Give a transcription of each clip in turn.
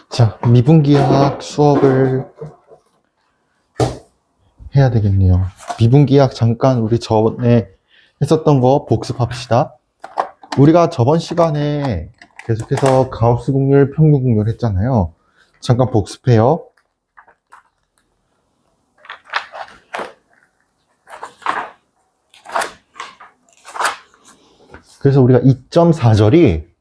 자, 미분기약 수업을 해야 되겠네요. 미분기약 잠깐 우리 저번에 했었던 거 복습합시다. 우리가 저번 시간에 계속해서 가우스 곡률, 평균 곡률 했잖아요. 잠깐 복습해요. 그래서 우리가 2.4절이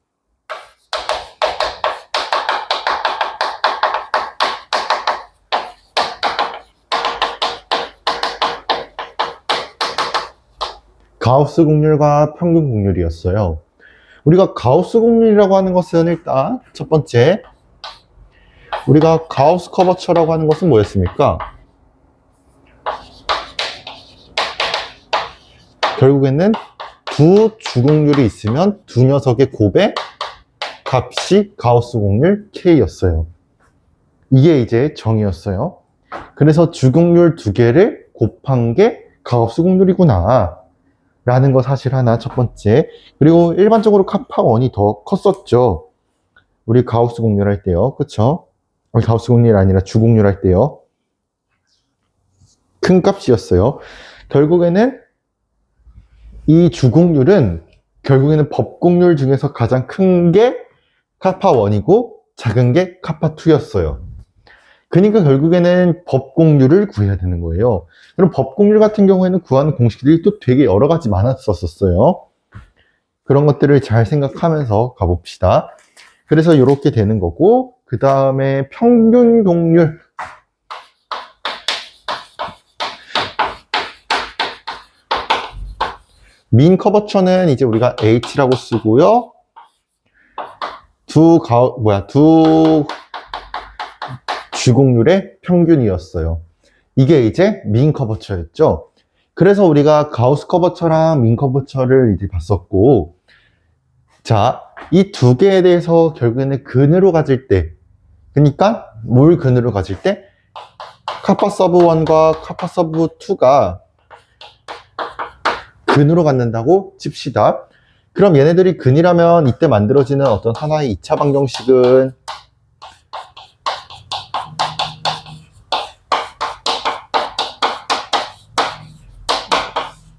가우스 곡률과 평균 곡률이었어요. 우리가 가우스 곡률이라고 하는 것은 일단 첫 번째, 우리가 가우스 커버처라고 하는 것은 뭐였습니까? 결국에는 두 주곡률이 있으면 두 녀석의 곱의 값이 가우스 곡률 K였어요. 이게 이제 정의였어요. 그래서 주곡률 두 개를 곱한 게 가우스 곡률이구나 라는 거 사실 하나 첫 번째. 그리고 일반적으로 카파1이 더 컸었죠. 우리 가우스 곡률 할 때요. 그쵸? 가우스 곡률이 아니라 주곡률 할 때요. 큰 값이었어요. 결국에는 이 주곡률은 결국에는 법곡률 중에서 가장 큰 게 카파1이고 작은 게 카파2였어요. 그러니까 결국에는 법곡률을 구해야 되는 거예요. 그럼 법곡률 같은 경우에는 구하는 공식들이 또 되게 여러 가지 많았었어요. 그런 것들을 잘 생각하면서 가봅시다. 그래서 이렇게 되는 거고, 그 다음에 평균 곡률. 민 커버처는 이제 우리가 H라고 쓰고요. 두 주곡률의 평균이었어요. 이게 이제 민 커버처였죠. 그래서 우리가 가우스 커버처랑 민 커버처를 이제 봤었고, 자, 이 두 개에 대해서 결국에는 근으로 가질 때, 그러니까 뭘 근으로 가질 때? 카파 서브 1과 카파 서브 2가 근으로 갖는다고 칩시다. 그럼 얘네들이 근이라면 이때 만들어지는 어떤 하나의 2차 방정식은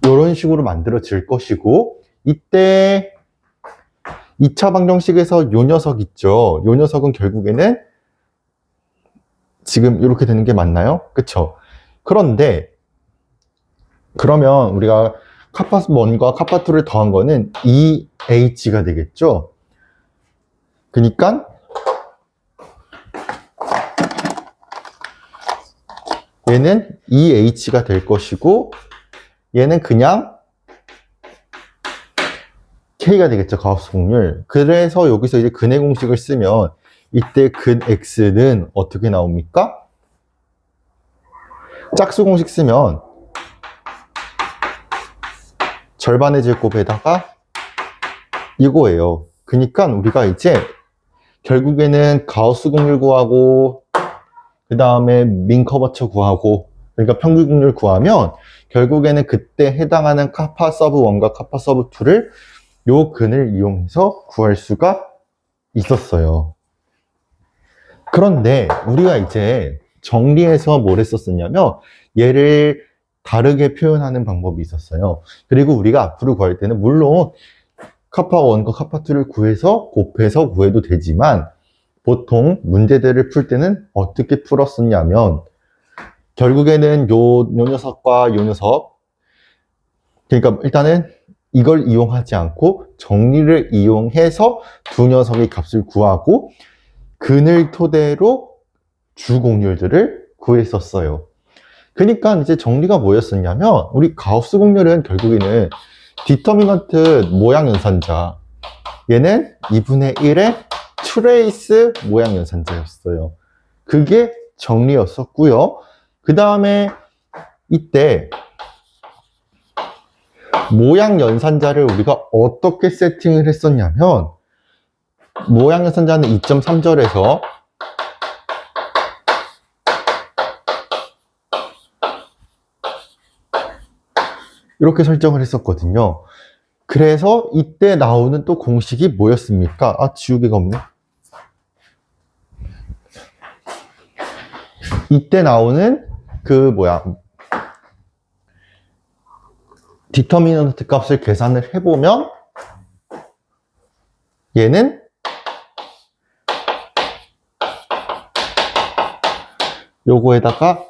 이런 식으로 만들어질 것이고, 이때 2차 방정식에서 요 녀석 있죠. 요 녀석은 결국에는 지금 이렇게 되는 게 맞나요? 그쵸? 그런데 그러면 우리가 카파1과 카파2를 더한 거는 2H가 되겠죠? 그러니까 얘는 2H가 될 것이고 얘는 그냥 K가 되겠죠, 가우스 곡률. 그래서 여기서 이제 근의 공식을 쓰면 이때 근 X는 어떻게 나옵니까? 짝수 공식 쓰면 절반의 제곱에다가 이거예요. 그러니까 우리가 이제 결국에는 가우스 곡률 구하고 그 다음에 민 커버처 구하고 그러니까 평균 곡률 구하면 결국에는 그때 해당하는 카파 서브 1과 카파 서브 2를 요 근을 이용해서 구할 수가 있었어요. 그런데 우리가 이제 정리해서 뭘 했었냐면 얘를 다르게 표현하는 방법이 있었어요. 그리고 우리가 앞으로 구할 때는 물론 카파1과 카파2를 구해서 곱해서 구해도 되지만 보통 문제들을 풀 때는 어떻게 풀었었냐면 결국에는 요 녀석과 요 녀석, 그러니까 일단은 이걸 이용하지 않고 정리를 이용해서 두 녀석의 값을 구하고 근을 토대로 주곡률들을 구했었어요. 그러니까 이제 정리가 뭐였었냐면 우리 가우스 곡률은 결국에는 디터미넌트 모양 연산자, 얘는 2분의 1의 트레이스 모양 연산자였어요. 그게 정리였었고요. 그 다음에 이때 모양 연산자를 우리가 어떻게 세팅을 했었냐면 모양 연산자는 2.3절에서 이렇게 설정을 했었거든요. 그래서 이때 나오는 또 공식이 뭐였습니까? 아, 지우개가 없네. 이때 나오는 디터미넌트 값을 계산을 해보면 얘는 요거에다가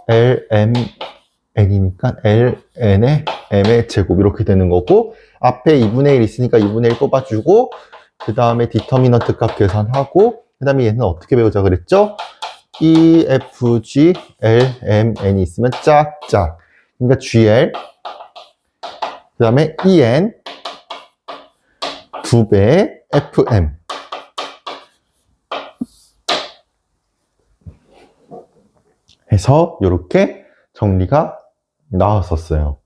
lmn이니까 ln의 m의 제곱 이렇게 되는 거고, 앞에 2분의 1 있으니까 2분의 1 뽑아주고, 그 다음에 디터미넌트 값 계산하고, 그 다음에 얘는 어떻게 배우자 그랬죠? EFG LMN이 있으면 짝짝, 그러니까 GL, 그 다음에 EN 2배의 FM 해서 이렇게 정리가 나왔었어요.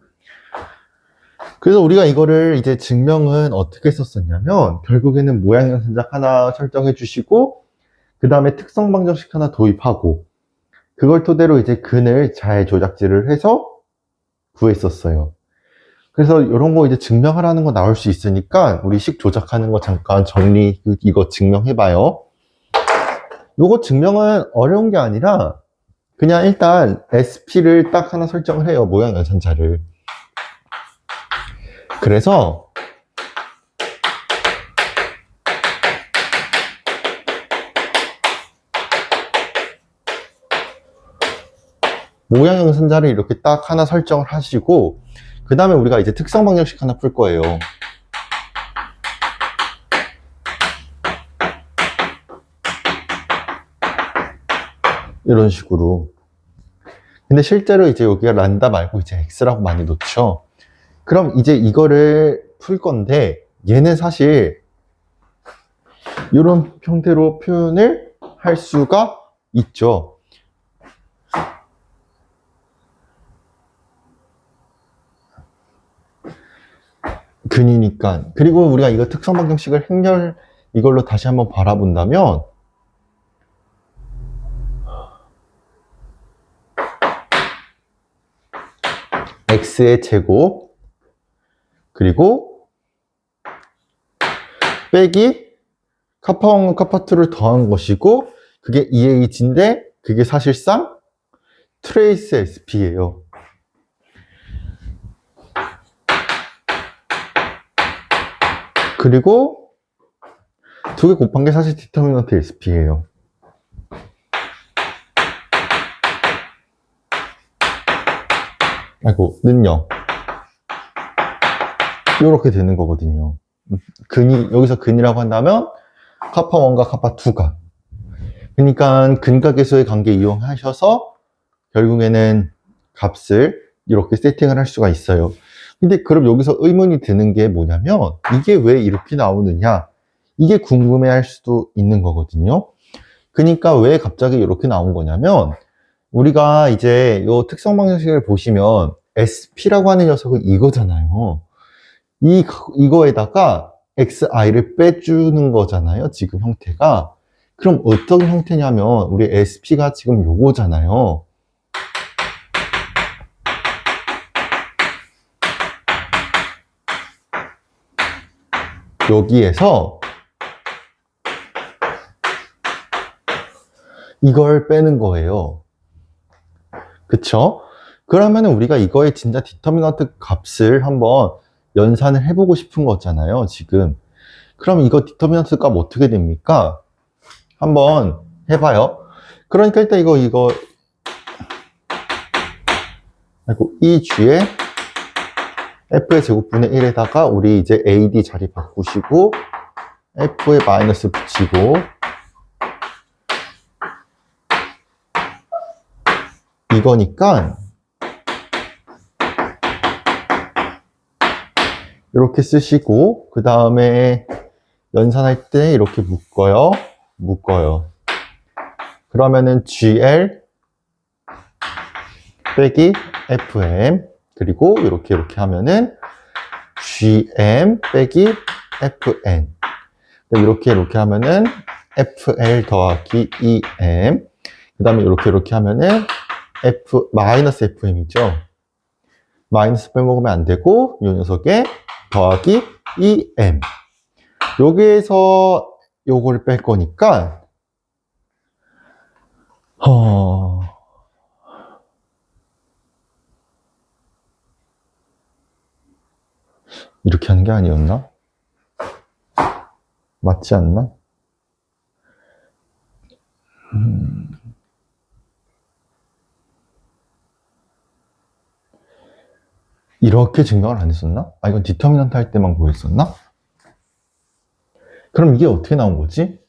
그래서 우리가 이거를 이제 증명은 어떻게 썼었냐면, 결국에는 모양 연산작 하나 설정해 주시고, 그 다음에 특성 방정식 하나 도입하고, 그걸 토대로 이제 근을 잘 조작질을 해서 구했었어요. 그래서 이런 거 이제 증명하라는 거 나올 수 있으니까 우리 식 조작하는 거 잠깐 정리, 이거 증명해봐요. 요거 증명은 어려운 게 아니라 그냥 일단 SP를 딱 하나 설정을 해요. 모양 연산자를. 그래서 모양 연산자를 이렇게 딱 하나 설정을 하시고, 그 다음에 우리가 이제 특성 방정식 하나 풀 거예요. 이런 식으로. 근데 실제로 이제 여기가 란다 말고 이제 x라고 많이 놓죠. 그럼 이제 이거를 풀 건데, 얘는 사실 이런 형태로 표현을 할 수가 있죠. 근이니까. 그리고 우리가 이거 특성 방정식을 행렬 이걸로 다시 한번 바라본다면, x의 제곱 그리고 빼기 카파1과 카파2를 더한 것이고, 그게 2h인데 그게 사실상 트레이스 SP예요. 그리고 두 개 곱한 게 사실 디터미넌트 SP예요. 아이고, 는요. 이렇게 되는 거거든요. 여기서 근이라고 한다면 카파1과 카파2가. 그러니까 근과 계수의 관계 이용하셔서 결국에는 값을 이렇게 세팅을 할 수가 있어요. 근데 그럼 여기서 의문이 드는 게 뭐냐면, 이게 왜 이렇게 나오느냐? 이게 궁금해 할 수도 있는 거거든요. 그러니까 왜 갑자기 이렇게 나온 거냐면, 우리가 이제 이 특성 방정식을 보시면 SP라고 하는 녀석은 이거잖아요. 이거에다가 XI를 빼주는 거잖아요. 지금 형태가. 그럼 어떤 형태냐면, 우리 SP가 지금 요거잖아요. 여기에서 이걸 빼는 거예요. 그쵸? 그러면 우리가 이거의 진짜 디터미넌트 값을 한번 연산을 해보고 싶은 거잖아요, 지금. 그럼 이거 디터미넌트 값 어떻게 됩니까? 한번 해봐요. 그러니까 일단 아이고, 이 G에 F의 제곱분의 1에다가 우리 이제 AD 자리 바꾸시고 F에 마이너스 붙이고, 이거니까 이렇게 쓰시고, 그 다음에 연산할 때 이렇게 묶어요. 그러면은 GL 빼기 FM, 그리고 이렇게 하면은 GM 빼기 FN, 이렇게 하면은 FL 더하기 EM, 그 다음에 이렇게 하면은 마이너스 FM이죠. 마이너스 빼먹으면 안 되고, 이 녀석에 더하기 2m. 여기에서 요거를 뺄 거니까, 이렇게 하는 게 아니었나? 맞지 않나? 이렇게 증강을 안 했었나? 아, 이건 디터미넌트 할 때만 보였었나? 그럼 이게 어떻게 나온 거지?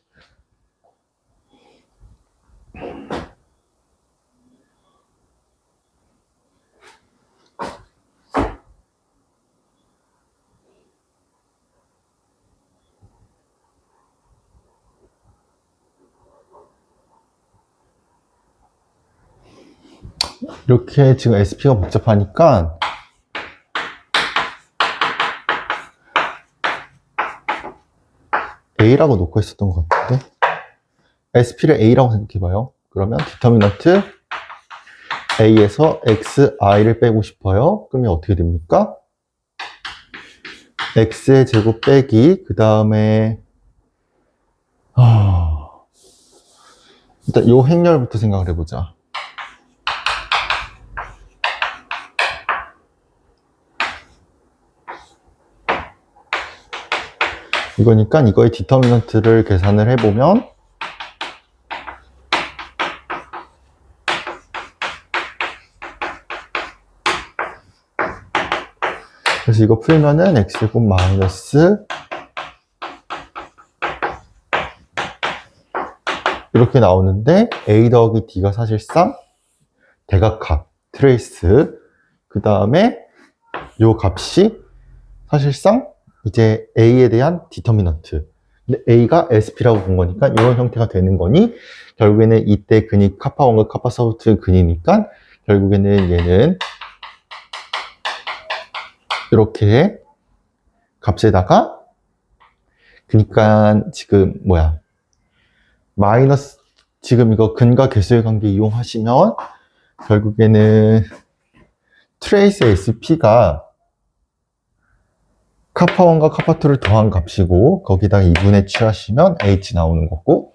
이렇게 지금 SP가 복잡하니까 A라고 놓고 있었던 것 같은데, SP를 A라고 생각해봐요. 그러면 디터미넌트 A에서 XI를 빼고 싶어요. 그러면 어떻게 됩니까? X의 제곱 빼기, 그 다음에 일단 요 행렬부터 생각을 해보자. 이거니까 이거의 디터미넌트를 계산을 해보면 그래서 이거 풀면은 x제곱 마이너스 이렇게 나오는데 a 더하기 d가 사실상 대각합, 트레이스, 그 다음에 요 값이 사실상 이제 a에 대한 디터미넌트. 근데 a가 SP라고 본 거니까 이런 형태가 되는 거니 결국에는 이때 근이 카파1과 카파4의 근이니까 결국에는 얘는 이렇게 값에다가 그러니까 지금 마이너스 지금 이거 근과 개수의 관계 이용하시면 결국에는 트레이스 SP가 카파1과 카파2를 더한 값이고 거기다가 2분의 취하시면 H 나오는 거고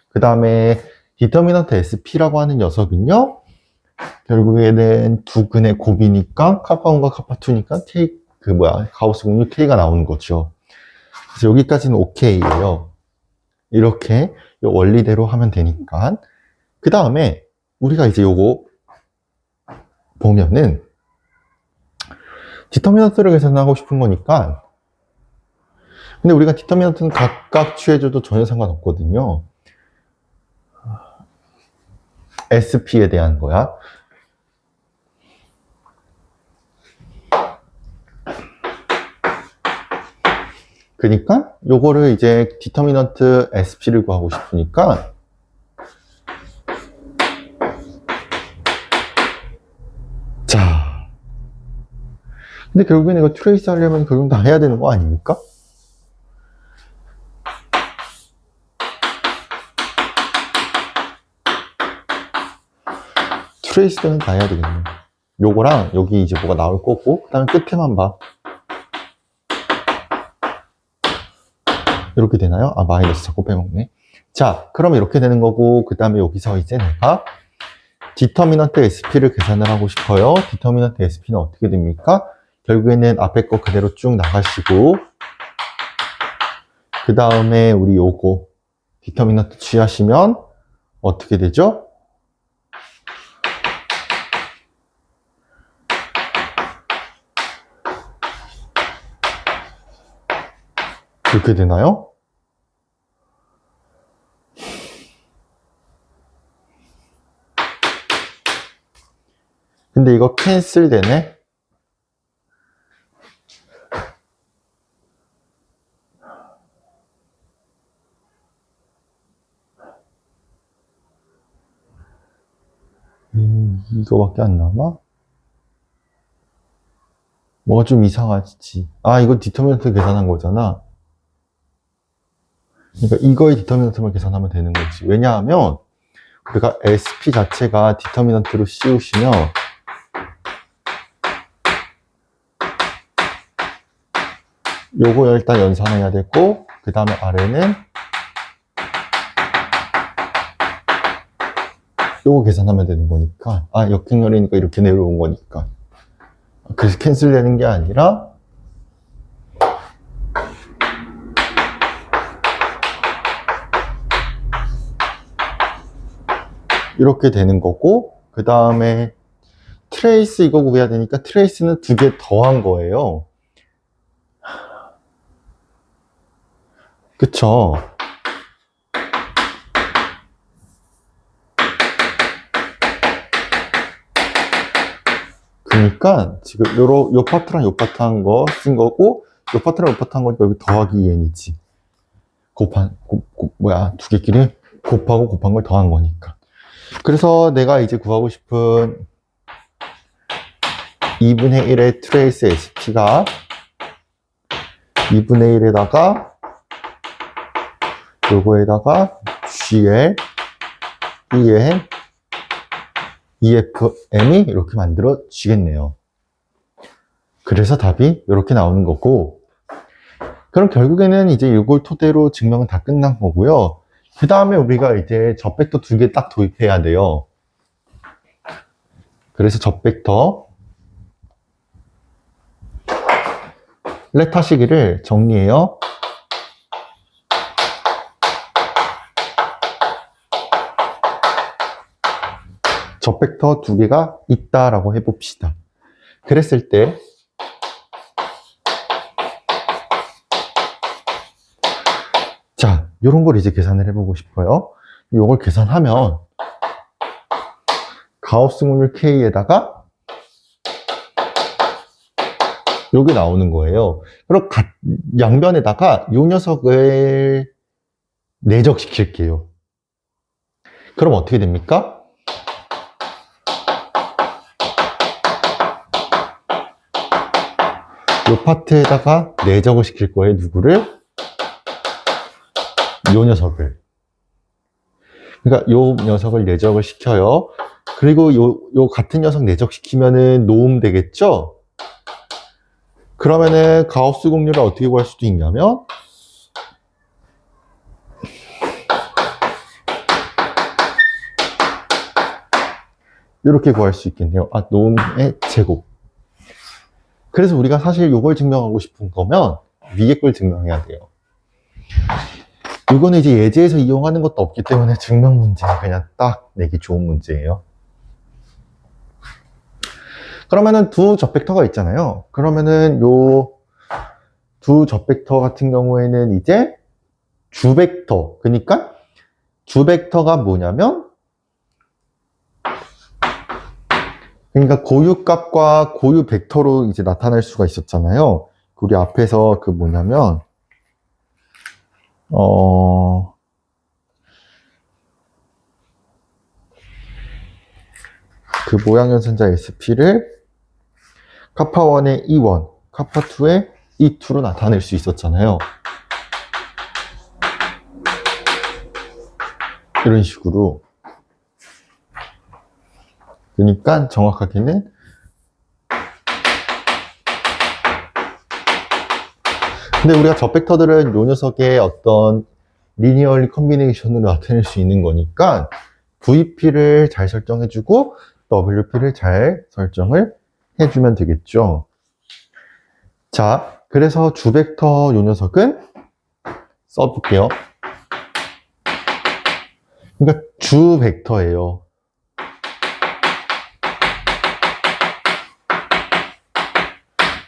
그 다음에 디터미넌트 SP라고 하는 녀석은요 결국에는 두 근의 곱이니까 카파1과 카파2니까 K 가우스 공률 K가 나오는 거죠. 그래서 여기까지는 OK예요. 이렇게 원리대로 하면 되니까 그 다음에 우리가 이제 요거 보면은 디터미넌트를 계산하고 싶은 거니까 근데 우리가 디터미넌트는 각각 취해줘도 전혀 상관없거든요. SP에 대한 거야. 그러니까 요거를 이제 디터미넌트 SP를 구하고 싶으니까 자 근데 결국에는 이거 트레이스 하려면 결국 다 해야 되는 거 아닙니까? 트레이스 때는 다 해야 되겠네. 요거랑 여기 이제 뭐가 나올 거고 그 다음에 끝에만 봐. 이렇게 되나요? 아 마이너스 자꾸 빼먹네. 자 그럼 이렇게 되는 거고 그 다음에 여기서 이제 내가 디터미넌트 SP를 계산을 하고 싶어요. 디터미넌트 SP는 어떻게 됩니까? 결국에는 앞에 거 그대로 쭉 나가시고 그 다음에 우리 요거 디터미넌트 취하시면 어떻게 되죠? 이렇게 되나요? 근데 이거 캔슬 되네? 이거밖에 안 남아? 뭐가 좀 이상하지? 아, 이거 디터미넌트 계산한 거잖아. 그러니까 이거의 디터미넌트만 계산하면 되는 거지. 왜냐하면 우리가 SP 자체가 디터미넌트로 씌우시면 요거 일단 연산해야 되고, 그 다음에 아래는 요거 계산하면 되는 거니까, 역행렬이니까 이렇게 내려온 거니까. 그래서 캔슬 되는 게 아니라 이렇게 되는 거고, 그 다음에 트레이스 이거 구해야 되니까 트레이스는 2개 더한 거예요. 그쵸? 그러니까 지금 요 파트랑 요 파트 한 거 쓴 거고, 요 파트랑 요 파트 한 거니까 여기 더하기 2n이지. 뭐야, 2개끼리 곱하고 곱한 걸 더한 거니까. 그래서 내가 이제 구하고 싶은 2분의 1의 트레이스 SP가 2분의 1에다가 요거에다가 GL, EN, EFM이 이렇게 만들어지겠네요. 그래서 답이 이렇게 나오는 거고, 그럼 결국에는 이제 이걸 토대로 증명은 다 끝난 거고요. 그 다음에 우리가 이제 접벡터 2개 딱 도입해야 돼요. 그래서 접벡터 레타 시기를 정리해요. 접벡터 2개가 있다라고 해봅시다. 그랬을 때 자, 이런 걸 이제 계산을 해보고 싶어요. 이걸 계산하면 가우스 확률 K에다가 요게 나오는 거예요. 그럼 양변에다가 요 녀석을 내적시킬게요. 그럼 어떻게 됩니까? 요 파트에다가 내적을 시킬 거예요. 누구를? 요 녀석을. 그러니까 요 녀석을 내적을 시켜요. 그리고 요 같은 녀석 내적시키면은 놓음 되겠죠? 그러면은 가우스 공률을 어떻게 구할 수도 있냐면 이렇게 구할 수 있겠네요. 놓음의 제곱. 그래서 우리가 사실 요걸 증명하고 싶은 거면 위에 걸 증명해야 돼요. 이거는 이제 예제에서 이용하는 것도 없기 때문에 증명 문제는 그냥 딱 내기 좋은 문제예요. 그러면은 두 접벡터가 있잖아요. 그러면은 요 두 접벡터 같은 경우에는 이제 주벡터. 그러니까 주벡터가 뭐냐면 그러니까 고유값과 고유 벡터로 이제 나타낼 수가 있었잖아요. 우리 앞에서 그 뭐냐면 그 모양 연산자 SP를 카파1의 E1, 카파2의 E2로 나타낼 수 있었잖아요. 이런 식으로. 그러니까 정확하게는 근데 우리가 접벡터들은 요 녀석의 어떤 리니어리 컨비네이션으로 나타낼 수 있는 거니까 VP를 잘 설정해주고 WP를 잘 설정을 해주면 되겠죠. 자, 그래서 주벡터 요 녀석은 써볼게요. 그러니까 주벡터예요.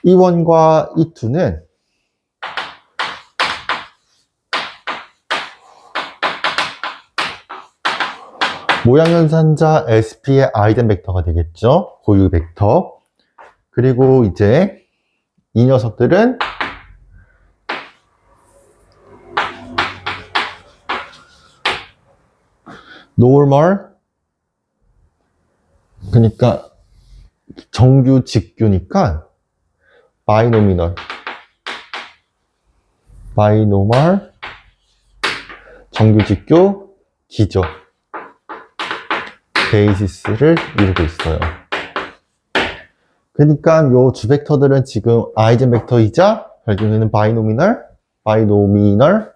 E1과 E2는 모양연산자 SP의 아이덴 벡터가 되겠죠. 고유 벡터. 그리고 이제 이 녀석들은 normal, 그러니까 정규 직규니까 바이노미널, 바이노멀, 정규 직규, 기저 베이시스를 이루고 있어요. 그러니까 요 주벡터들은 지금 아이젠 벡터이자 결국에는 바이노미널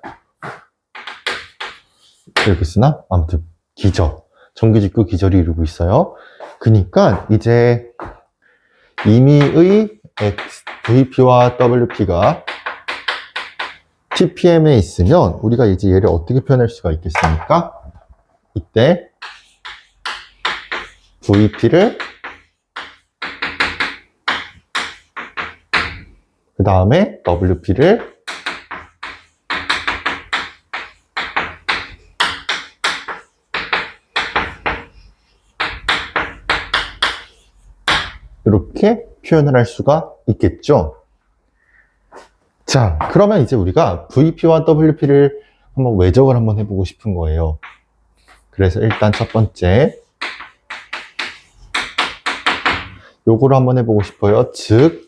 이렇게 쓰나? 아무튼 기저, 정규직구 기저를 이루고 있어요. 그러니까 이제 임의의 VP와 WP가 TPM에 있으면 우리가 이제 얘를 어떻게 표현할 수가 있겠습니까? 이때 VP를 그 다음에 WP를 이렇게 표현을 할 수가 있겠죠. 자, 그러면 이제 우리가 VP와 WP를 한번 외적을 한번 해보고 싶은 거예요. 그래서 일단 첫 번째 요거를 한번 해보고 싶어요. 즉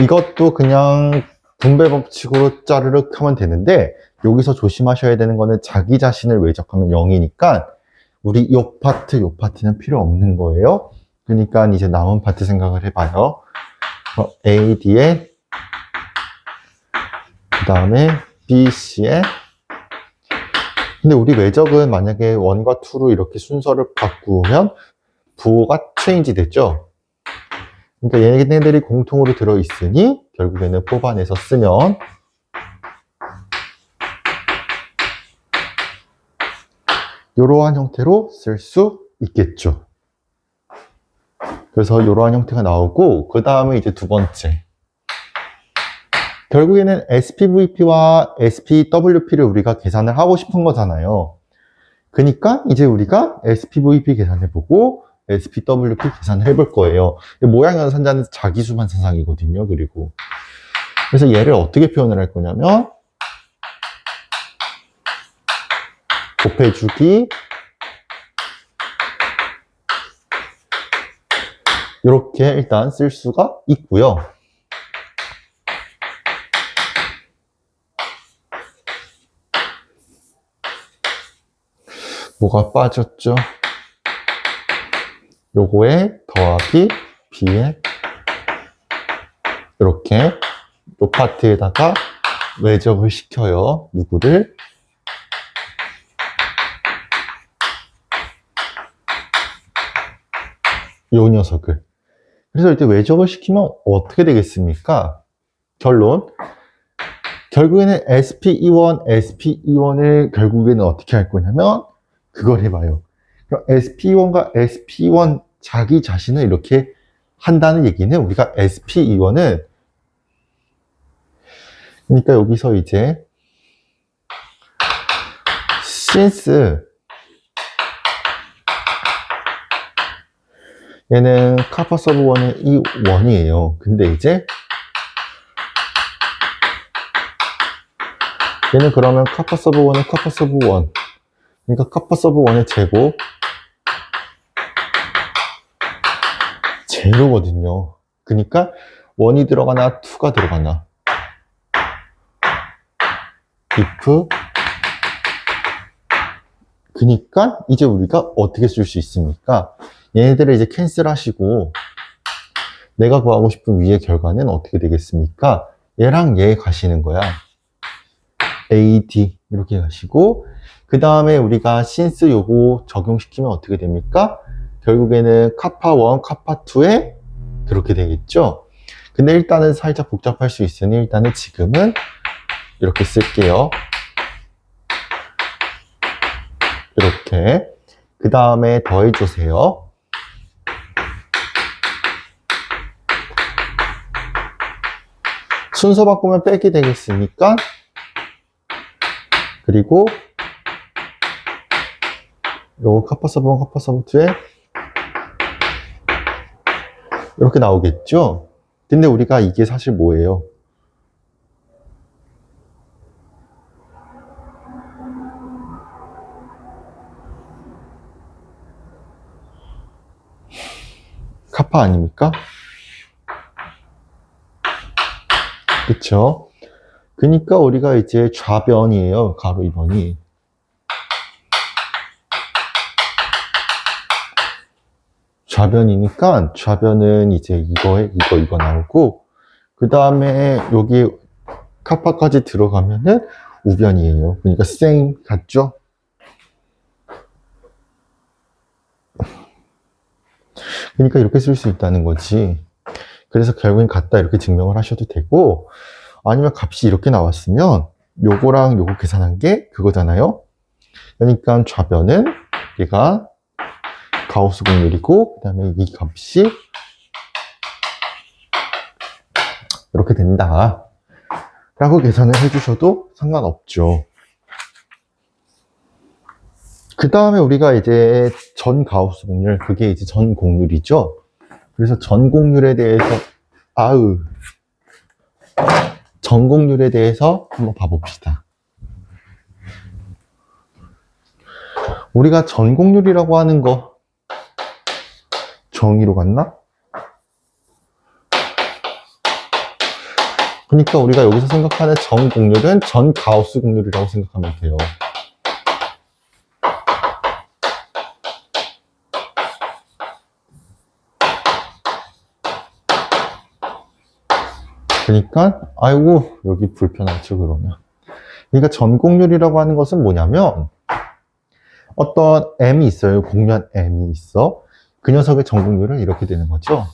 이것도 그냥 분배 법칙으로 짜르륵 하면 되는데 여기서 조심하셔야 되는 거는 자기 자신을 외적하면 0이니까 우리 요 파트는 필요 없는 거예요. 그러니까 이제 남은 파트 생각을 해봐요. AD에 그 다음에 BC에 근데 우리 외적은 만약에 1과 2로 이렇게 순서를 바꾸면 부호가 체인지 됐죠. 그러니까 얘네들이 공통으로 들어있으니 결국에는 뽑아내서 쓰면 이러한 형태로 쓸 수 있겠죠. 그래서 이러한 형태가 나오고 그 다음에 이제 두 번째 결국에는 SPVP와 SPWP를 우리가 계산을 하고 싶은 거잖아요. 그러니까 이제 우리가 SPVP 계산해보고 SPWP 계산을 해볼 거예요. 모양 연산자는 자기수만 사상이거든요. 그리고 그래서 얘를 어떻게 표현을 할 거냐면 곱해주기 이렇게 일단 쓸 수가 있고요. 뭐가 빠졌죠? 요거에 더하기 B에 이렇게 요 파트에다가 외적을 시켜요. 누구를? 요 녀석을. 그래서 이때 외적을 시키면 어떻게 되겠습니까? 결론. 결국에는 SPE1, SPE1을 결국에는 어떻게 할 거냐면 그걸 해봐요. 그럼 SPE1과 SPE1 자기 자신을 이렇게 한다는 얘기는 우리가 SPE1은 그러니까 여기서 이제 since 얘는 카파 서브 1의 이 1이에요. 근데 이제 얘는 그러면 카파 서브 1은 카파 서브 1 그러니까 카파 서브 1의 제로거든요. 그러니까 1이 들어가나 2가 들어가나 if 그러니까 이제 우리가 어떻게 쓸 수 있습니까? 얘네들을 이제 캔슬 하시고 내가 구하고 싶은 위의 결과는 어떻게 되겠습니까? 얘랑 얘 가시는 거야. AD 이렇게 가시고 그 다음에 우리가 since 요거 적용시키면 어떻게 됩니까? 결국에는 카파 1, 카파 2에 그렇게 되겠죠? 근데 일단은 살짝 복잡할 수 있으니 일단은 지금은 이렇게 쓸게요. 이렇게 그 다음에 더해주세요. 순서 바꾸면 빼기 되겠으니까 그리고 요거 카파 서브 1, 카파 서브 2에 이렇게 나오겠죠? 근데 우리가 이게 사실 뭐예요? 카파 아닙니까? 그쵸? 그러니까 우리가 이제 좌변이에요. 가로 2번이. 좌변이니까 좌변은 이제 이거에 이거 나오고, 그 다음에 여기 카파까지 들어가면은 우변이에요. 그러니까 same 같죠? 그러니까 이렇게 쓸 수 있다는 거지. 그래서 결국엔 같다 이렇게 증명을 하셔도 되고, 아니면 값이 이렇게 나왔으면 요거랑 요거 계산한 게 그거잖아요. 그러니까 좌변은 얘가 가우스 공률이고, 그 다음에 이 값이 이렇게 된다 라고 계산을 해주셔도 상관없죠. 그 다음에 우리가 이제 전 가우스 공률, 그게 이제 전 공률이죠. 그래서 전 공률에 대해서 전 공률에 대해서 한번 봐봅시다. 우리가 전 공률이라고 하는 거 정의로 갔나? 그러니까 우리가 여기서 생각하는 전 공률은 전 가우스 공률이라고 생각하면 돼요. 그러니까 아이고 여기 불편하죠 그러면. 그러니까 전 공률이라고 하는 것은 뭐냐면 어떤 m이 있어요. 공유한 m이 있어. 그 녀석의 전 공률은 이렇게 되는 거죠.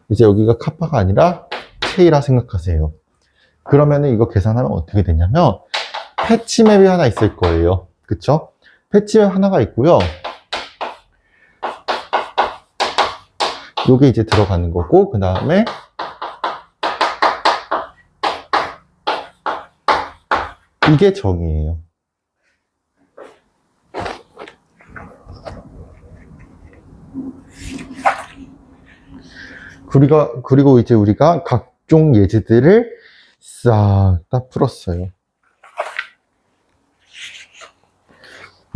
이제 여기가 카파가 아니라 K라 생각하세요. 그러면은 이거 계산하면 어떻게 되냐면 패치맵이 하나 있을 거예요. 그쵸? 패치맵 하나가 있고요. 요게 이제 들어가는 거고, 그 다음에 이게 정이에요. 그리고 이제 우리가 각종 예제들을 싹 다 풀었어요.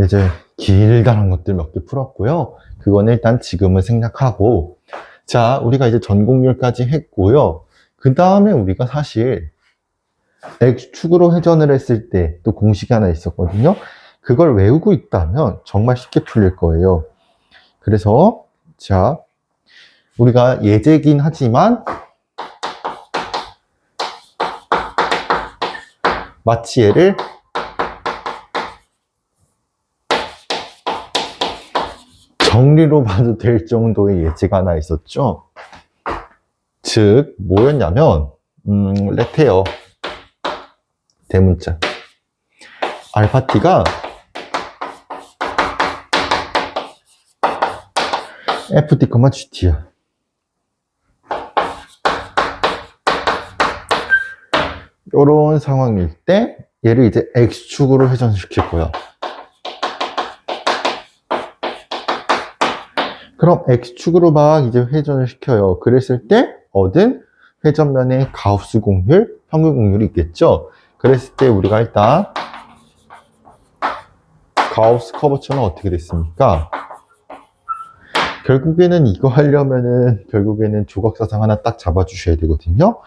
이제 길다란 것들 몇 개 풀었고요. 그거는 일단 지금은 생략하고, 자, 우리가 이제 전공률까지 했고요. 그 다음에 우리가 사실 X축으로 회전을 했을 때 또 공식이 하나 있었거든요. 그걸 외우고 있다면 정말 쉽게 풀릴 거예요. 그래서 자, 우리가 예제긴 하지만 마치 얘를 정리로 봐도 될 정도의 예제가 하나 있었죠. 즉 뭐였냐면 레테어 대문자 알파 t가 ft, gt야. 이런 상황일 때 얘를 이제 x축으로 회전시킬 거야. 그럼 x축으로 막 이제 회전을 시켜요. 그랬을 때 얻은 회전면의 가우스 공률, 평균 공률이 있겠죠. 그랬을 때 우리가 일단 가우스 커버처는 어떻게 됐습니까? 결국에는 이거 하려면은 결국에는 조각사상 하나 딱 잡아주셔야 되거든요.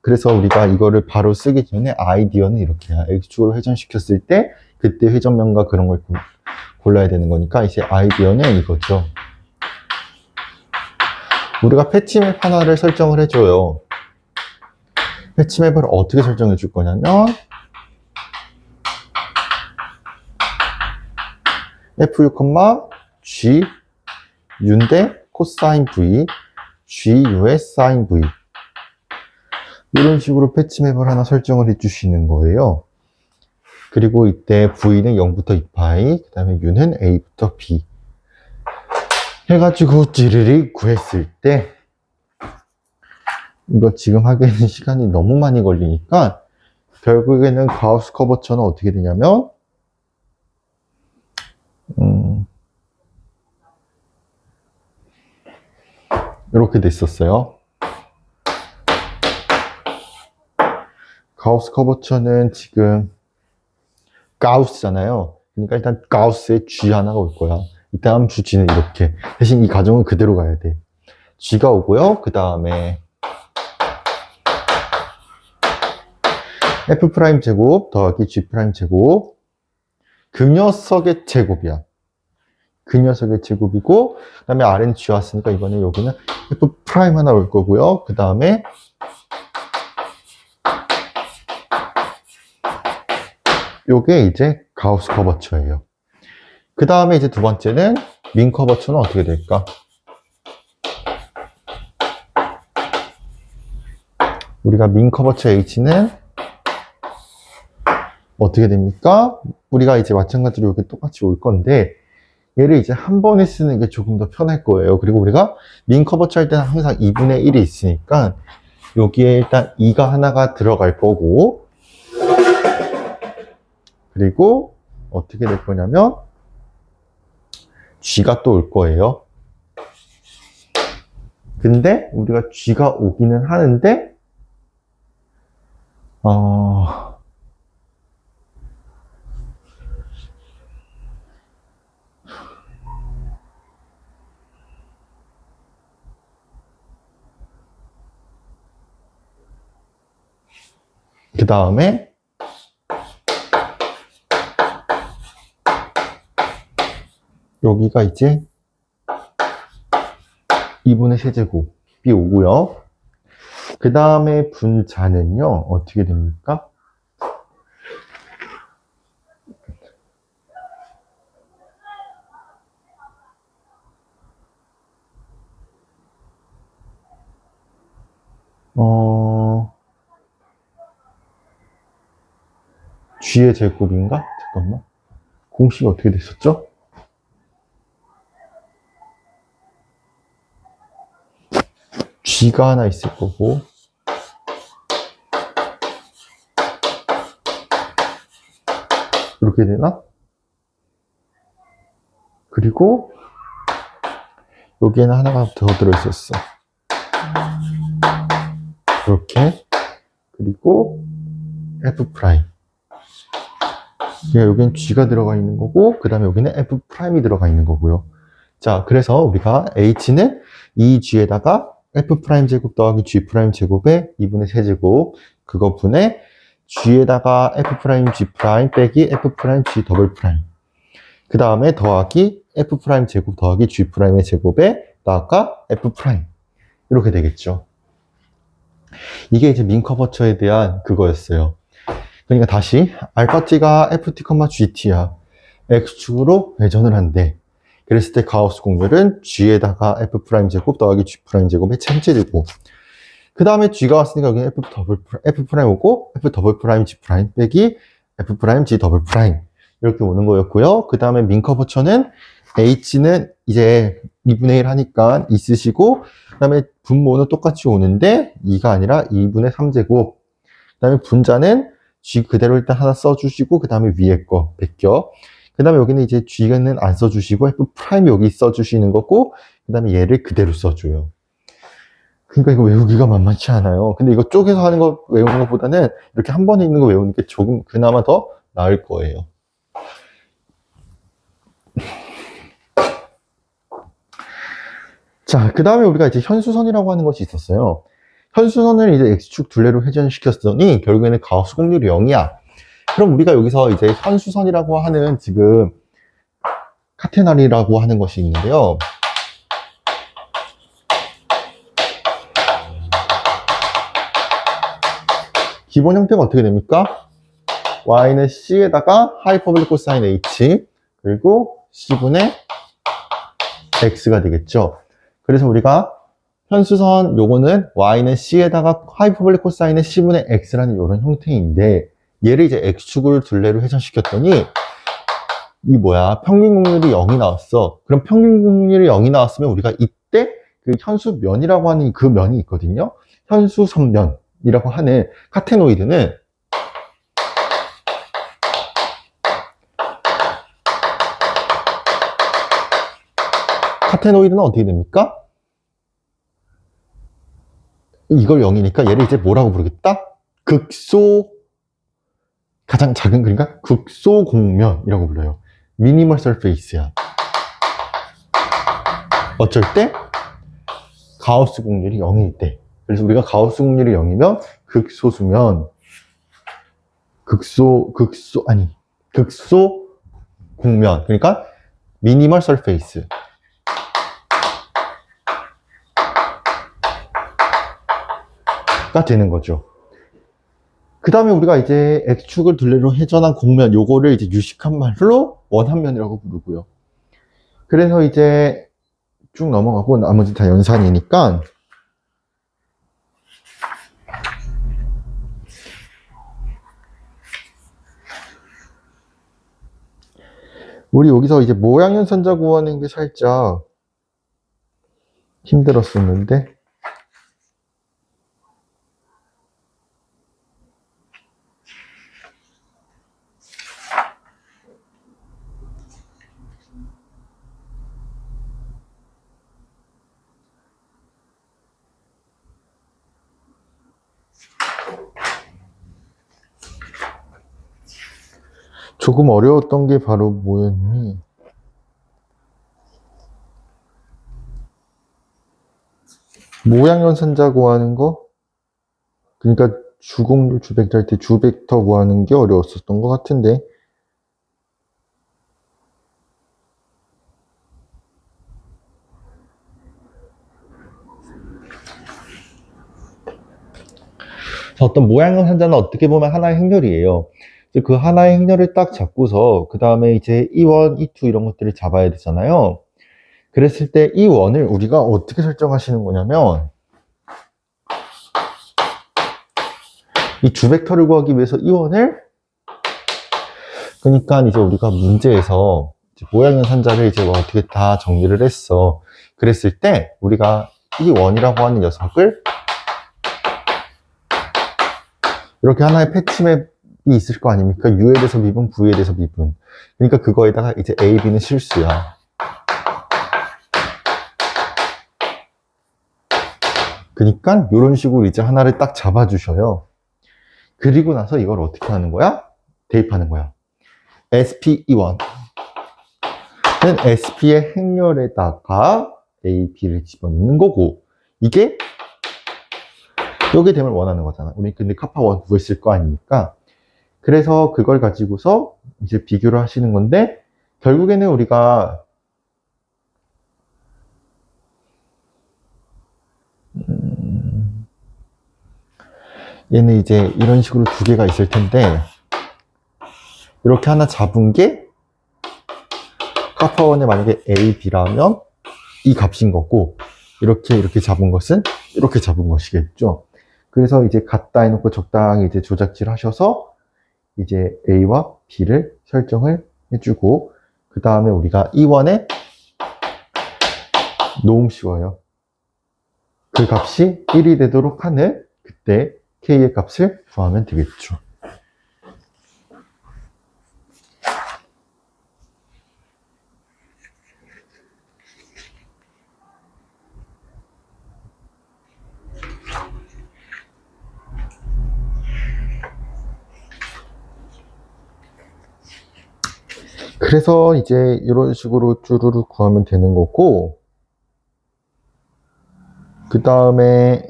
그래서 우리가 이거를 바로 쓰기 전에 아이디어는 이렇게 해요. x축으로 회전시켰을 때 그때 회전면과 그런 걸 골라야 되는 거니까 이제 아이디어는 이거죠. 우리가 패치맵 하나를 설정을 해줘요. 패치맵을 어떻게 설정해 줄 거냐면 fu, g 윤대 코사인 v, gu의 사인 v 이런 식으로 패치맵을 하나 설정을 해 주시는 거예요. 그리고 이때 v는 0부터 2파이, 그 다음에 u는 a부터 b 해가지고 찌르리 구했을 때 이거 지금 하기에는 시간이 너무 많이 걸리니까 결국에는 가우스 커버처는 어떻게 되냐면 이렇게 됐었어요. 가우스 커버처는 지금 가우스잖아요. 그러니까 일단 가우스에 G 하나가 올 거야. 이 다음 주 G는 이렇게. 대신 이 가정은 그대로 가야 돼. G가 오고요. 그 다음에 F' 제곱 더하기 G' 제곱 그 녀석의 제곱이야. 그 녀석의 제곱이고, 그 다음에 R은 G 왔으니까 이번에 여기는 F 프라임 하나 올 거고요. 그 다음에 요게 이제 가우스 커버처예요. 그 다음에 이제 두 번째는 민 커버처는 어떻게 될까? 우리가 민 커버처 H는 어떻게 됩니까? 우리가 이제 마찬가지로 여기 똑같이 올 건데, 얘를 이제 한 번에 쓰는 게 조금 더 편할 거예요. 그리고 우리가 민 커버처 할 때는 항상 2분의 1이 있으니까 여기에 일단 2가 하나가 들어갈 거고, 그리고 어떻게 될 거냐면 G가 또 올 거예요. 근데 우리가 G가 오기는 하는데 그 다음에 여기가 이제 2분의 세제곱이 오고요. 그 다음에 분자는요, 어떻게 됩니까? G의 제곱인가? 잠깐만. 공식이 어떻게 됐었죠? G가 하나 있을 거고, 이렇게 되나? 그리고 여기에는 하나가 더 들어있었어. 이렇게. 그리고 F 프라임. 여기는 G가 들어가 있는 거고, 그 다음에 여기는 F 프라임이 들어가 있는 거고요. 자, 그래서 우리가 H는 이 G에다가 F 프라임 제곱 더하기 G 프라임 제곱의 2분의 세제곱, 그거 분의 G에다가 F 프라임 G 프라임 빼기 F 프라임 G 더블 프라임. 그 다음에 더하기 F 프라임 제곱 더하기 G 프라임의 제곱에다가 F 프라임. 이렇게 되겠죠. 이게 이제 민 커버처에 대한 그거였어요. 그러니까 다시 알파t가 ft, gt야. x축으로 회전을 한대. 그랬을 때 가우스 공률은 g에다가 f 프라임 제곱 더하기 g 프라임 제곱의 전체제곱. 그 다음에 g가 왔으니까 여기는 f 프라임 오고 f 더블 프라임 g 프라임 빼기 f 프라임 g 더블 프라임 이렇게 오는 거였고요. 그 다음에 민 커버처는 h는 이제 2분의 1 하니까 있으시고, 그 다음에 분모는 똑같이 오는데 2가 아니라 2분의 3제곱. 그 다음에 분자는 G 그대로 일단 하나 써주시고, 그 다음에 위에 거 베껴. 그 다음에 여기는 이제 G는 안 써주시고, F 프라임 여기 써주시는 거고, 그 다음에 얘를 그대로 써줘요. 그러니까 이거 외우기가 만만치 않아요. 근데 이거 쪼개서 하는 거 외우는 것보다는 이렇게 한 번에 있는 거 외우는 게 조금 그나마 더 나을 거예요. 자, 그 다음에 우리가 이제 현수선이라고 하는 것이 있었어요. 현수선을 이제 X축 둘레로 회전시켰더니 결국에는 가우스 공률이 0이야. 그럼 우리가 여기서 이제 현수선이라고 하는 지금 카테나리라고 하는 것이 있는데요. 기본 형태가 어떻게 됩니까? y는 c에다가 하이퍼볼릭 코사인 h 그리고 c분의 x가 되겠죠. 그래서 우리가 현수선 요거는 y는 c에다가 하이퍼볼릭 코사인의 c분의 x라는 이런 형태인데, 얘를 이제 x축을 둘레로 회전시켰더니 이 뭐야, 평균 공률이 0이 나왔어. 그럼 평균 공률이 0이 나왔으면 우리가 이때 그 현수면이라고 하는 그 면이 있거든요. 현수선면이라고 하는 카테노이드는 어떻게 됩니까? 이걸 0이니까 얘를 이제 뭐라고 부르겠다? 극소, 가장 작은 그러니까 극소 공면이라고 불러요. 미니멀 서페이스야. 어쩔 때? 가우스 공률이 0일 때. 그래서 우리가 가우스 공률이 0이면 극소수면 극소 공면, 그러니까 미니멀 서페이스. 가 되는 거죠. 그 다음에 우리가 이제 X축을 둘레로 회전한 곡면, 요거를 이제 유식한 말로 원한면이라고 부르고요. 그래서 이제 쭉 넘어가고 나머지 다 연산이니까 우리 여기서 이제 모양연 선자 구하는 게 살짝 힘들었었는데 조금 어려웠던 게 바로 뭐였니? 모양연 선자 구하는 거? 그러니까 주곡률 주벡터 할 때 주벡터 구하는 게 어려웠었던 것 같은데 어떤 모양연 선자는 어떻게 보면 하나의 행렬이에요. 그 하나의 행렬을 딱 잡고서 그 다음에 이제 E1, E2 이런 것들을 잡아야 되잖아요. 그랬을 때 이 원을 우리가 어떻게 설정하시는 거냐면 이 주벡터를 구하기 위해서 이 원을 그러니까 이제 우리가 문제에서 이제 모양연 선자를 이제 어떻게 다 정리를 했어. 그랬을 때 우리가 이 원이라고 하는 녀석을 이렇게 하나의 패치맵이 있을 거 아닙니까? U에 대해서 미분, V에 대해서 미분. 그러니까 그거에다가 이제 A, B는 실수야. 그러니까 이런 식으로 이제 하나를 딱 잡아주셔요. 그리고 나서 이걸 어떻게 하는 거야? 대입하는 거야. SPE1는 SP의 행렬에다가 A, B를 집어넣는 거고 이게 요게 됨을 원하는 거잖아. 우리 근데 카파1 구했을 거 아닙니까? 그래서 그걸 가지고서 이제 비교를 하시는 건데 결국에는 우리가 얘는 이제 이런 식으로 두 개가 있을 텐데 이렇게 하나 잡은 게 카파1에 만약에 A, B라면 이 값인 거고 이렇게 잡은 것은 이렇게 잡은 것이겠죠. 그래서 이제 같다 해놓고 적당히 이제 조작질 하셔서 이제 A와 B를 설정을 해주고 그 다음에 우리가 E1에 너무 쉬워요. 그 값이 1이 되도록 하는 그때 K의 값을 구하면 되겠죠. 그래서 이제 이런 식으로 쭈루루 구하면 되는 거고 그 다음에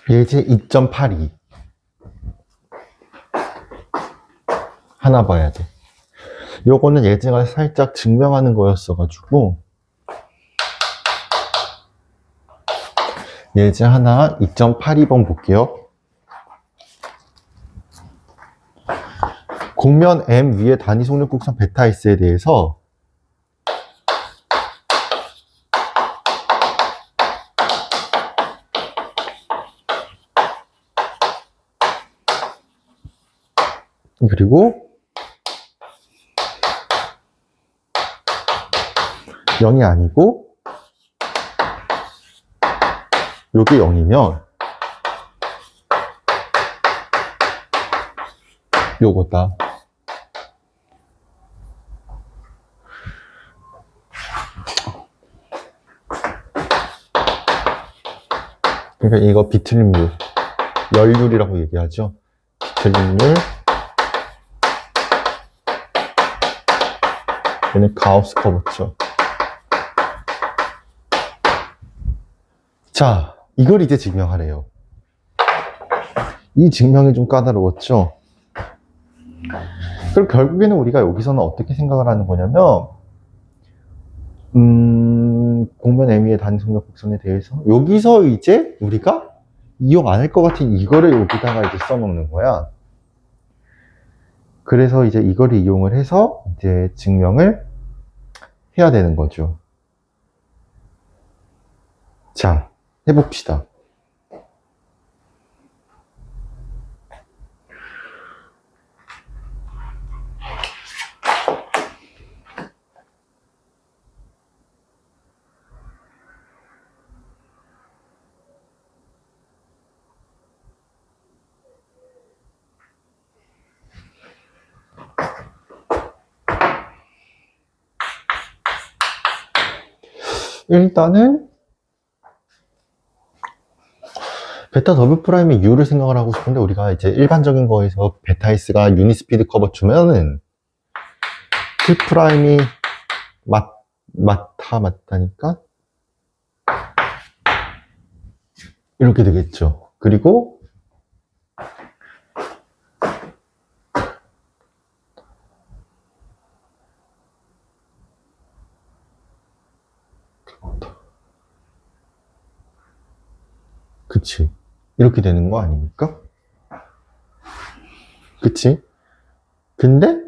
예제 2.82 하나 봐야 돼. 요거는 예제가 살짝 증명하는 거였어가지고 예제 하나 2.82번 볼게요. 곡면 M 위에 단위 속력 곡선 베타 S에 대해서 그리고 0이 아니고 요게 0이면 요거다. 그러니까 이거 비틀림률, 열률이라고 얘기하죠. 비틀림률, 얘는 가우스 커브죠. 자, 이걸 이제 증명하래요. 이 증명이 좀 까다로웠죠. 그럼 결국에는 우리가 여기서는 어떻게 생각을 하는 거냐면, 공면 M의 단위성역 곡선에 대해서 여기서 이제 우리가 이용 안 할 것 같은 이거를 여기다가 이제 써놓는 거야. 그래서 이제 이거를 이용을 해서 이제 증명을 해야 되는 거죠. 자, 해봅시다. 일단은 베타 더블 프라임의 U를 생각을 하고 싶은데 우리가 이제 일반적인 거에서 베타 S가 유닛 스피드 커버 주면은 T 프라임이 맞다니까 이렇게 되겠죠. 그리고 그치, 이렇게 되는 거 아닙니까? 그치? 근데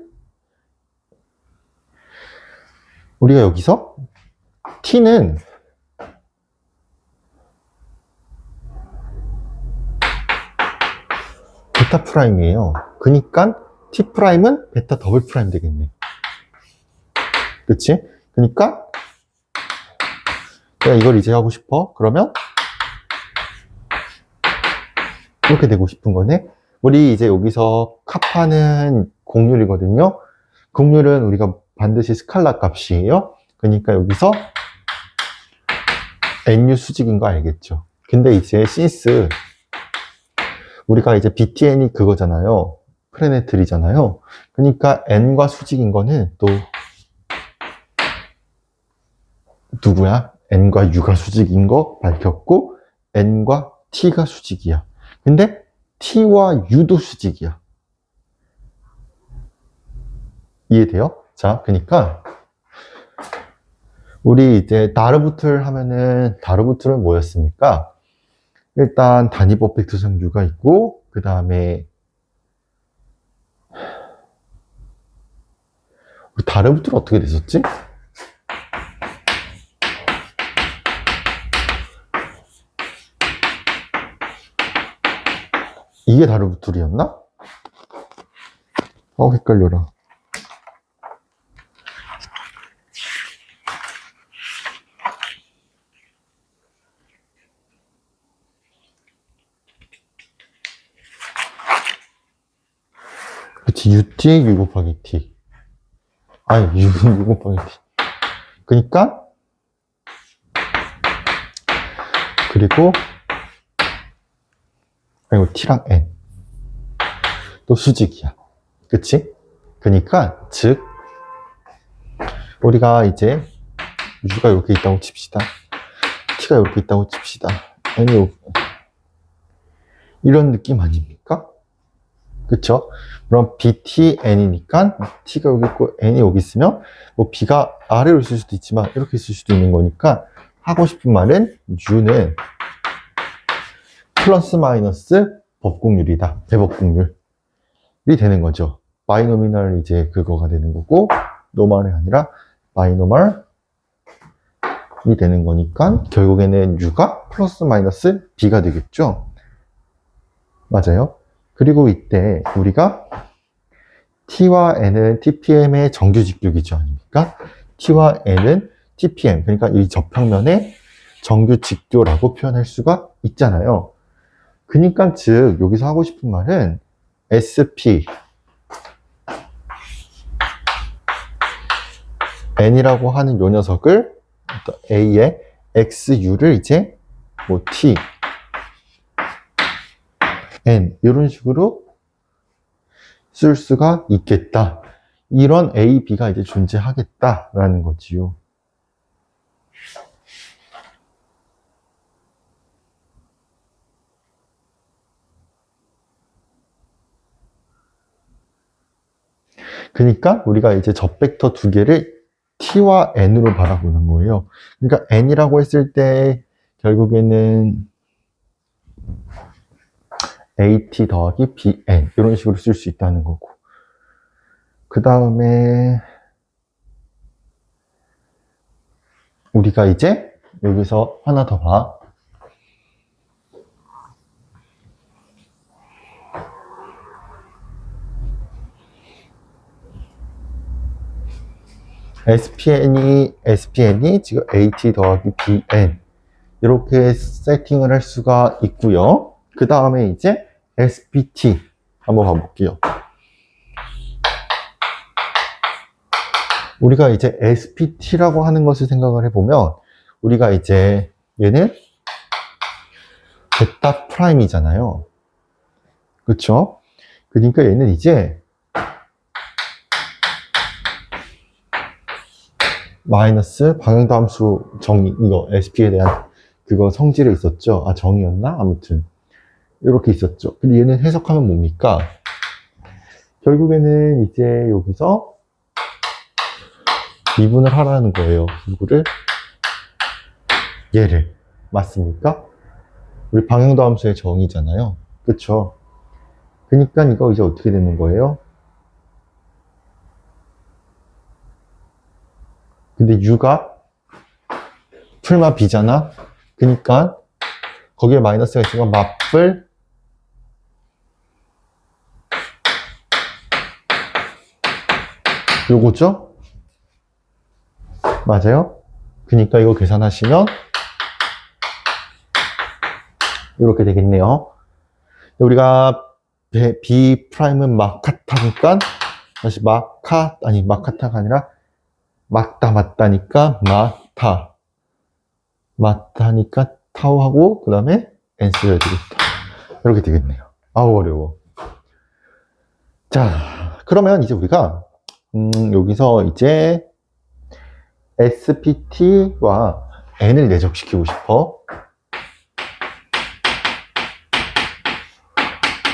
우리가 여기서 T는 베타 프라임이에요. 그니까 T 프라임은 베타 더블 프라임 되겠네. 그치? 그니까 내가 이걸 이제 하고 싶어. 그러면 이렇게 되고 싶은 거네. 우리 이제 여기서 카파는 곡률이거든요. 곡률은 우리가 반드시 스칼라 값이에요. 그러니까 여기서 NU 수직인 거 알겠죠? 근데 이제 since 우리가 이제 BTN이 그거잖아요. 프레네틀이잖아요. 그러니까 N과 수직인 거는 또 누구야? N과 U가 수직인 거 밝혔고 N과 T가 수직이야. 근데 T와 U도 수직이야. 이해돼요? 자, 그러니까 우리 이제 다르부틀 하면은 다르부틀은 뭐였습니까? 일단 단위 퍼펙트성 U가 있고 그 다음에 우리 다르부틀 어떻게 됐었지? 이게 다르부틀이었나? 헷갈려라. 그치, UT, U 곱하기 T. 아니, U 곱하기 T. 그니까, 그리고, 그리고 T랑 N. 또 수직이야. 그치? 그니까, 즉, 우리가 이제, U가 이렇게 있다고 칩시다. T가 이렇게 있다고 칩시다. N이 이런 느낌 아닙니까? 그쵸? 그럼 BTN이니까 T가 여기 있고 N이 여기 있으면 뭐 B가 아래로 있을 수도 있지만 이렇게 있을 수도 있는 거니까 하고 싶은 말은 U는 플러스 마이너스 법곡률이다. 대법곡률이 되는 거죠. 바이노미널 이제 그거가 되는 거고 노멀이 아니라 바이노멀이 되는 거니까 결국에는 U가 플러스 마이너스 B가 되겠죠. 맞아요. 그리고 이때 우리가 T와 N은 TPM의 정규 직교기죠 아닙니까? T와 N은 TPM, 그러니까 이 저평면의 정규 직교라고 표현할 수가 있잖아요. 그러니까 즉 여기서 하고 싶은 말은 SP N이라고 하는 요 녀석을 A의 XU를 이제 뭐 T, N 이런 식으로 쓸 수가 있겠다. 이런 A, B가 이제 존재하겠다라는 거지요. 그러니까 우리가 이제 저 벡터 두 개를 t와 n으로 바라보는 거예요. 그러니까 n이라고 했을 때 결국에는 at 더하기 bn 이런 식으로 쓸 수 있다는 거고. 그 다음에 우리가 이제 여기서 하나 더 봐. SPN이 지금 AT 더하기 BN 이렇게 세팅을 할 수가 있고요. 그 다음에 이제 SPT 한번 봐볼게요. 우리가 이제 SPT라고 하는 것을 생각을 해보면 우리가 이제 얘는 베타 프라임이잖아요. 그쵸? 그러니까 얘는 이제 마이너스 방향도함수 정의, 이거 SP에 대한 그거 성질에 있었죠. 아, 정의였나? 아무튼 이렇게 있었죠. 근데 얘는 해석하면 뭡니까? 결국에는 이제 여기서 미분을 하라는 거예요. 누구를? 얘를. 맞습니까? 우리 방향도함수의 정의잖아요. 그쵸? 그러니까 이거 이제 어떻게 되는 거예요? 근데 U가 풀마 B잖아? 그러니까 거기에 마이너스가 있으면 맞불 요거죠? 맞아요? 그러니까 이거 계산하시면 이렇게 되겠네요. 우리가 B 프라임은 마카타니까 다시 마카타가 아니라 맞다니까 맞다니까 타오하고 그 다음에 n 써야 되겠다. 이렇게 되겠네요. 아우 어려워. 자, 그러면 이제 우리가 여기서 이제 SPT와 n을 내적시키고 싶어.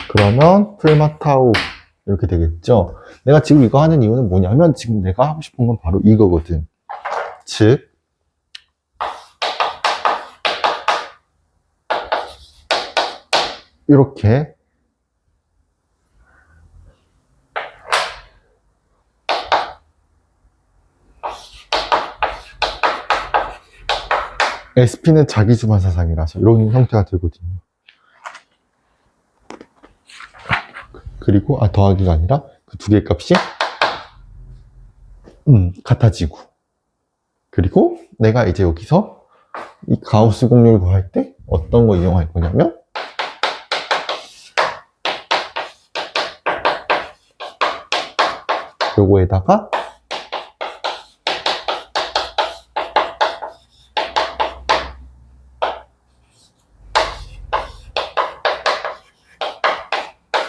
그러면 풀마타우 이렇게 되겠죠. 내가 지금 이거 하는 이유는 뭐냐면 지금 내가 하고 싶은 건 바로 이거거든. 즉 이렇게 SP는 자기주만 사상이라서 이런 형태가 되거든요. 그리고 더하기가 아니라 그 두 개의 값이 같아지고, 그리고 내가 이제 여기서 이 가우스 공률 구할 때 어떤 거 이용할 거냐면 요거에다가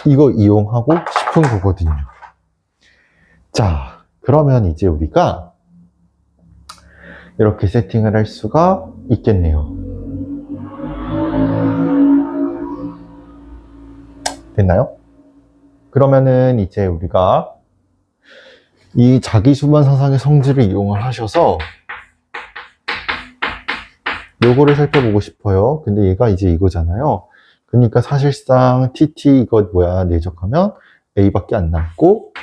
이거 이용하고 싶은 거거든요. 자, 그러면 이제 우리가 이렇게 세팅을 할 수가 있겠네요. 됐나요? 그러면은 이제 우리가 이 자기수만 사상의 성질을 이용을 하셔서 요거를 살펴보고 싶어요. 근데 얘가 이제 이거잖아요. 그러니까 사실상 TT 이거 뭐야 내적하면 A밖에 안 남고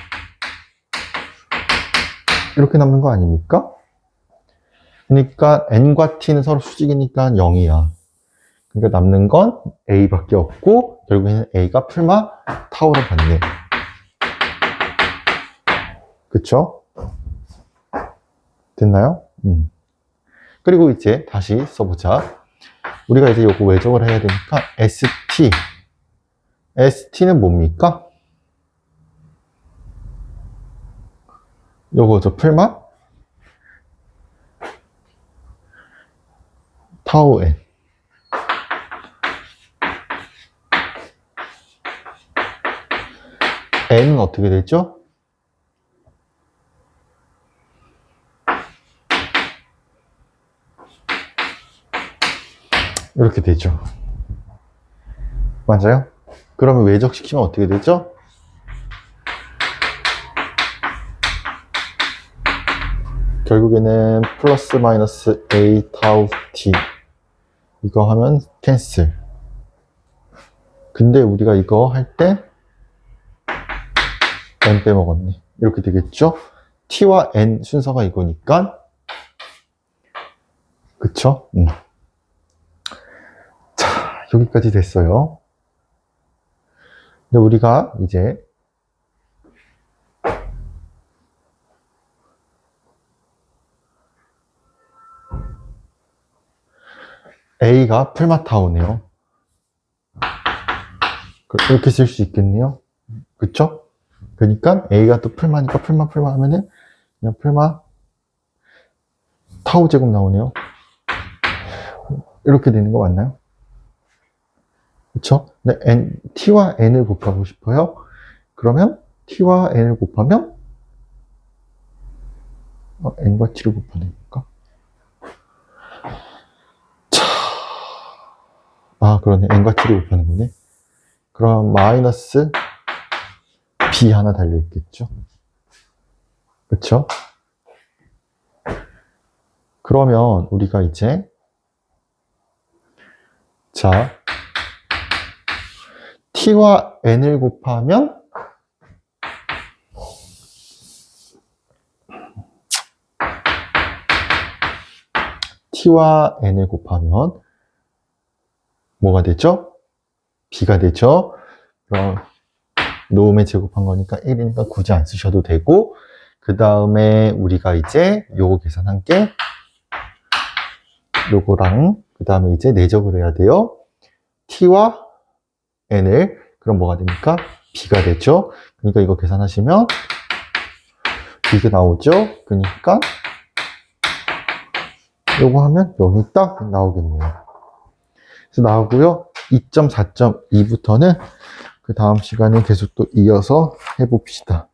이렇게 남는 거 아닙니까? 그러니까 N과 T는 서로 수직이니까 0이야. 그러니까 남는 건 A밖에 없고 결국에는 A가 풀마 타워로 받네. 그쵸? 됐나요? 그리고 이제 다시 써보자. 우리가 이제 요거 외적을 해야 되니까 ST는 뭡니까? 요거죠. 풀마 타우 N. N은 어떻게 되죠? 이렇게 되죠. 맞아요? 그러면 외적시키면 어떻게 되죠? 결국에는 플러스 마이너스 A 타우 T. 이거 하면 캔슬. 근데 우리가 이거 할 때 N 빼먹었네. 이렇게 되겠죠? T와 N 순서가 이거니까. 그쵸? 자, 여기까지 됐어요. 근데 우리가 이제 A가 풀마타오네요. 이렇게 쓸 수 있겠네요. 그쵸? 그러니까 A가 또 풀마니까 풀마 하면은 그냥 풀마 타오 제곱 나오네요. 이렇게 되는 거 맞나요? 그쵸? 근데 T와 N을 곱하고 싶어요. 그러면 T와 N을 곱하면 N과 T를 곱하니까. 그러네. N과 T를 곱하는 거네. 그럼 마이너스 B 하나 달려있겠죠? 그쵸? 그러면 우리가 이제 자 T와 N을 곱하면 T와 N을 곱하면 뭐가 되죠? B가 되죠? 그럼 노음에 제곱한 거니까 1이니까 굳이 안 쓰셔도 되고, 그 다음에 우리가 이제 요거 계산한 게 요거랑 그 다음에 이제 내적을 해야 돼요. T와 N을 그럼 뭐가 됩니까? B가 되죠? 그러니까 이거 계산하시면 이게 나오죠? 그러니까 요거 하면 여기 딱 나오겠네요. 그래서 나오고요. 2.4.2부터는 그 다음 시간에 계속 또 이어서 해봅시다.